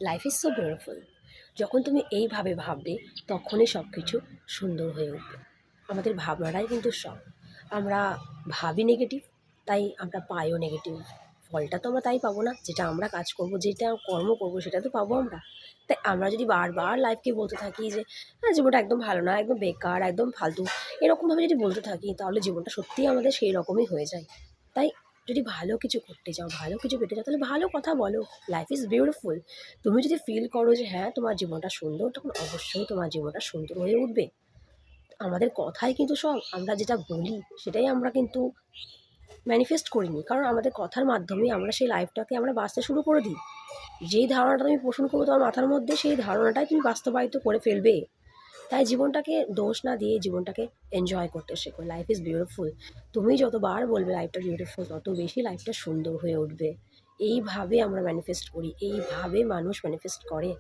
Life is so beautiful. যখন তুমি এইভাবে ভাববে তখনই সব কিছু সুন্দর হয়ে উঠবে। আমাদের ভাবনাটাই কিন্তু সব। আমরা ভাবি নেগেটিভ, তাই আমরা পাইও নেগেটিভ। ফলটা তো আমরা তাই পাবো না, যেটা আমরা কাজ করব, যেটা কর্ম করব সেটা তো পাবো আমরা। তাই আমরা যদি বারবার লাইফকে বলতে থাকি যে হ্যাঁ জীবনটা একদম ভালো না, একদম বেকার, একদম ফালতু, এরকমভাবে যদি বলতে থাকি তাহলে জীবনটা সত্যিই আমাদের সেই রকমই হয়ে যায়। তাই যদি ভালো কিছু করতে চাও, ভালো কিছু পেতে চাও, তাহলে ভালো কথা বলো। Life is beautiful. তুমি যদি ফিল করো যে হ্যাঁ তোমার জীবনটা সুন্দর, তখন অবশ্যই তোমার জীবনটা সুন্দর হয়ে উঠবে। আমাদের কথাই কিন্তু সব। আমরা যেটা বলি সেটাই আমরা কিন্তু ম্যানিফেস্ট করিনি, কারণ আমাদের কথার মাধ্যমে আমরা সেই লাইফটাকে আমরা বাঁচতে শুরু করে দিই। যেই ধারণাটা তুমি পোষণ করবো তোমার মাথার মধ্যে, সেই ধারণাটাই তুমি বাস্তবায়িত করে ফেলবে। তাই জীবনটাকে দোষ না দিয়ে জীবনটাকে এনজয় করতে শেখো। Life is beautiful. তুমি যতবার বলবে লাইফটা বিউটিফুল, তত বেশি লাইফটা সুন্দর হয়ে উঠবে। এইভাবে আমরা ম্যানিফেস্ট করি, এইভাবে মানুষ ম্যানিফেস্ট করে।